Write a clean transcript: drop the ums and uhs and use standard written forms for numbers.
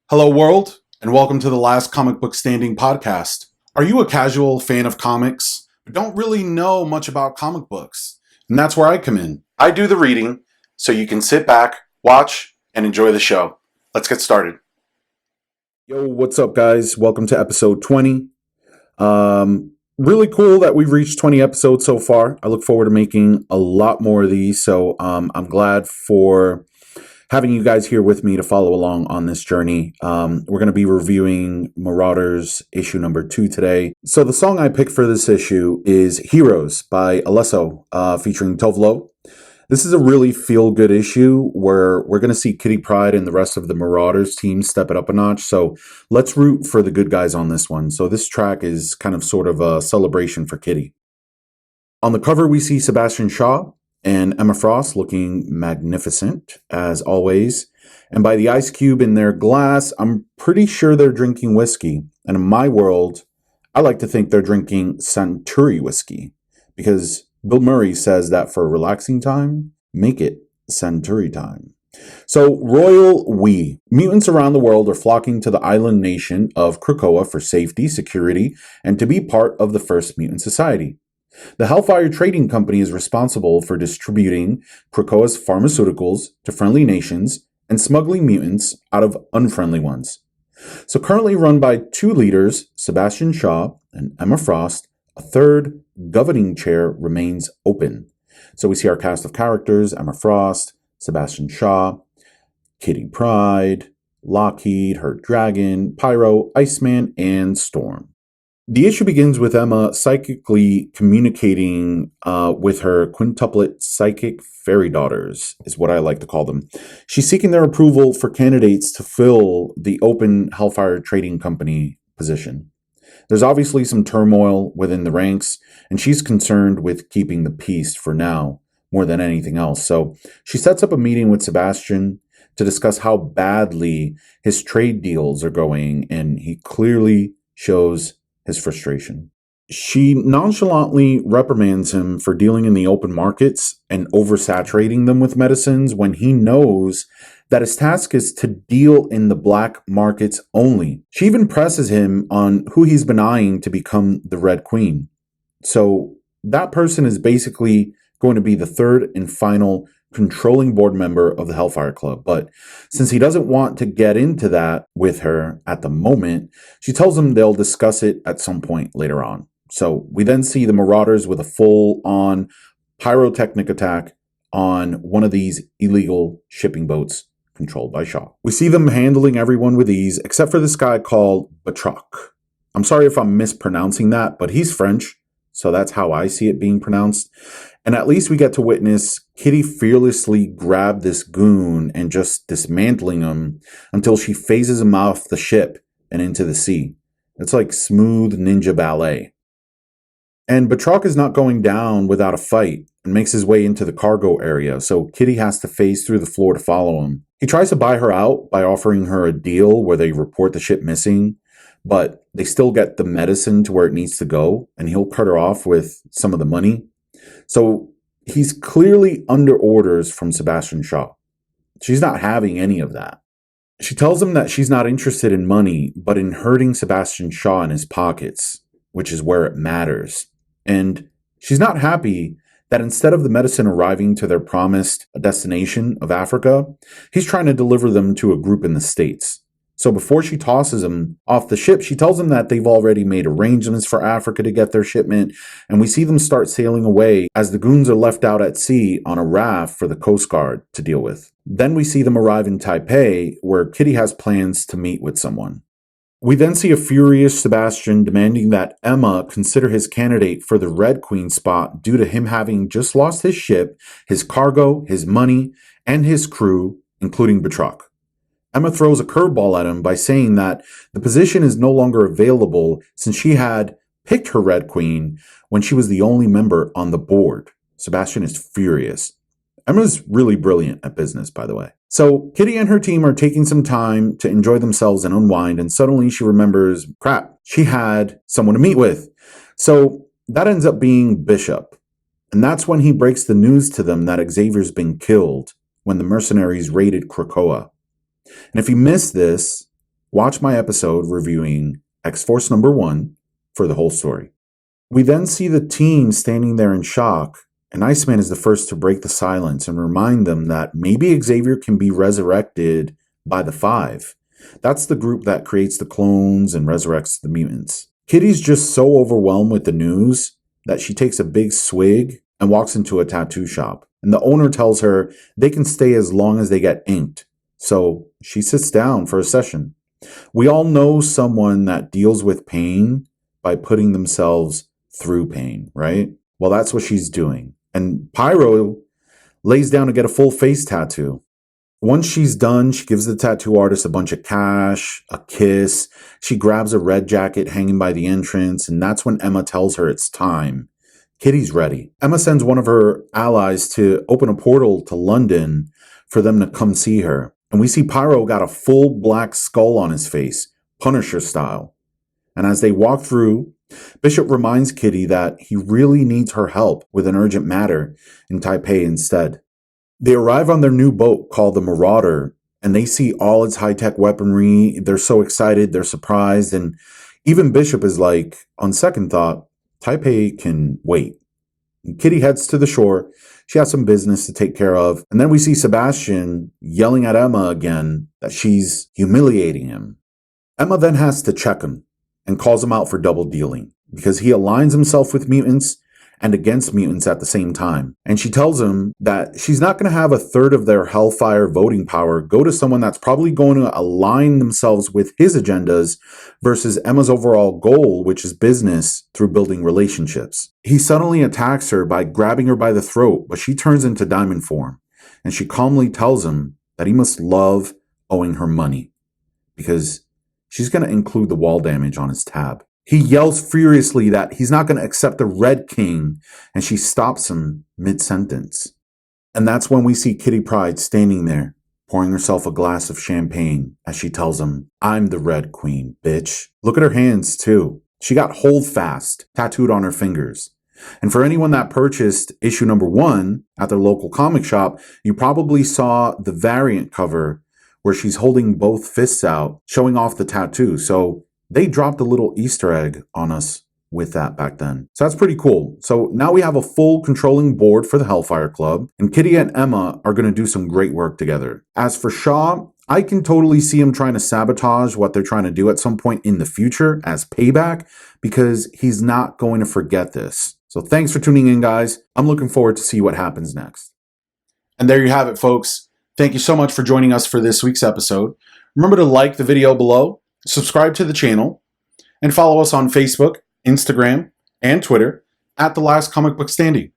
Hello, world, and welcome to the Last Comic Book Standing podcast. Are you a casual fan of comics but don't really know much about comic books? And that's where I come in. I do the reading, so you can sit back, watch, and enjoy the show. Let's get started. Yo, what's up, guys? Welcome to episode 20. Really cool that we've reached 20 episodes so far. I look forward to making a lot more of these, so I'm glad for having you guys here with me to follow along on this journey. We're going to be reviewing Marauders issue number 2 today. So the song I picked for this issue is Heroes by Alesso, featuring Tove Lo. This is a really feel-good issue where we're going to see Kitty Pryde and the rest of the Marauders team step it up a notch. So let's root for the good guys on this one. So this track is kind of sort of a celebration for Kitty. On the cover, we see Sebastian Shaw and Emma Frost looking magnificent, as always. And by the ice cube in their glass, I'm pretty sure they're drinking whiskey. And in my world, I like to think they're drinking Suntory whiskey, because Bill Murray says that for relaxing time, make it Suntory time. So, royal we. Mutants around the world are flocking to the island nation of Krakoa for safety, security, and to be part of the first mutant society. The Hellfire Trading Company is responsible for distributing Krakoa's pharmaceuticals to friendly nations and smuggling mutants out of unfriendly ones. So currently run by 2 leaders, Sebastian Shaw and Emma Frost, a third governing chair remains open. So we see our cast of characters: Emma Frost, Sebastian Shaw, Kitty Pryde, Lockheed, her dragon, Pyro, Iceman, and Storm. The issue begins with Emma psychically communicating with her quintuplet psychic fairy daughters, is what I like to call them. She's seeking their approval for candidates to fill the open Hellfire Trading Company position. There's obviously some turmoil within the ranks, and she's concerned with keeping the peace for now, more than anything else. So she sets up a meeting with Sebastian to discuss how badly his trade deals are going, and he clearly shows his frustration. She nonchalantly reprimands him for dealing in the open markets and oversaturating them with medicines when he knows that his task is to deal in the black markets only. She even presses him on who he's been eyeing to become the Red Queen. So that person is basically going to be the third and final controlling board member of the Hellfire Club. But since he doesn't want to get into that with her at the moment, she tells him they'll discuss it at some point later on. So we then see the Marauders with a full-on pyrotechnic attack on one of these illegal shipping boats controlled by Shaw. We see them handling everyone with ease, except for this guy called Batroc. I'm sorry if I'm mispronouncing that, but he's French, so that's how I see it being pronounced. And at least we get to witness Kitty fearlessly grab this goon and just dismantling him until she phases him off the ship and into the sea. It's like smooth ninja ballet. And Batroc is not going down without a fight and makes his way into the cargo area, so Kitty has to phase through the floor to follow him. He tries to buy her out by offering her a deal where they report the ship missing, but they still get the medicine to where it needs to go, and he'll cut her off with some of the money. So he's clearly under orders from Sebastian Shaw. She's not having any of that. She tells him that she's not interested in money, but in hurting Sebastian Shaw in his pockets, which is where it matters. And she's not happy that instead of the medicine arriving to their promised destination of Africa, he's trying to deliver them to a group in the States. So before she tosses him off the ship, she tells him that they've already made arrangements for Africa to get their shipment, and we see them start sailing away as the goons are left out at sea on a raft for the Coast Guard to deal with. Then we see them arrive in Taipei, where Kitty has plans to meet with someone. We then see a furious Sebastian demanding that Emma consider his candidate for the Red Queen spot due to him having just lost his ship, his cargo, his money, and his crew, including Batroc. Emma throws a curveball at him by saying that the position is no longer available since she had picked her Red Queen when she was the only member on the board. Sebastian is furious. Emma's really brilliant at business, by the way. So Kitty and her team are taking some time to enjoy themselves and unwind, and suddenly she remembers, crap, she had someone to meet with. So that ends up being Bishop. And that's when he breaks the news to them that Xavier's been killed when the mercenaries raided Krakoa. And if you missed this, Watch my episode reviewing X-Force number 1 for the whole story. We then see the team standing there in shock, and Iceman is the first to break the silence and remind them that maybe Xavier can be resurrected by the Five. That's the group that creates the clones and resurrects the mutants. Kitty's just so overwhelmed with the news that she takes a big swig and walks into a tattoo shop. And the owner tells her they can stay as long as they get inked. So she sits down for a session. We all know someone that deals with pain by putting themselves through pain, right? Well, that's what she's doing. And Pyro lays down to get a full face tattoo. Once she's done, she gives the tattoo artist a bunch of cash, a kiss. She grabs a red jacket hanging by the entrance, and that's when Emma tells her it's time. Kitty's ready. Emma sends one of her allies to open a portal to London for them to come see her. And we see Pyro got a full black skull on his face, Punisher style. And as they walk through, Bishop reminds Kitty that he really needs her help with an urgent matter in Taipei instead. They arrive on their new boat called the Marauder, and they see all its high-tech weaponry. They're so excited, they're surprised, and even Bishop is like, on second thought, Taipei can wait. And Kitty heads to the shore. She has some business to take care of, and then we see Sebastian yelling at Emma again that she's humiliating him. Emma then has to check him and calls him out for double dealing because he aligns himself with mutants and against mutants at the same time. And she tells him that she's not going to have a third of their Hellfire voting power go to someone that's probably going to align themselves with his agendas versus Emma's overall goal, which is business through building relationships. He suddenly attacks her by grabbing her by the throat, but she turns into diamond form. And she calmly tells him that he must love owing her money because she's going to include the wall damage on his tab. He yells furiously that he's not going to accept the Red King, and she stops him mid-sentence. And that's when we see Kitty Pryde standing there, pouring herself a glass of champagne as she tells him, "I'm the Red Queen, bitch." Look at her hands, too. She got Hold Fast tattooed on her fingers. And for anyone that purchased issue number 1 at their local comic shop, you probably saw the variant cover where she's holding both fists out, showing off the tattoo. So they dropped a little Easter egg on us with that back then. So that's pretty cool. So now we have a full controlling board for the Hellfire Club, and Kitty and Emma are going to do some great work together. As for Shaw, I can totally see him trying to sabotage what they're trying to do at some point in the future as payback, because he's not going to forget this. So thanks for tuning in, guys. I'm looking forward to see what happens next. And there you have it, folks. Thank you so much for joining us for this week's episode. Remember to like the video below, subscribe to the channel, and follow us on Facebook, Instagram, and Twitter at The Last Comic Book Standing.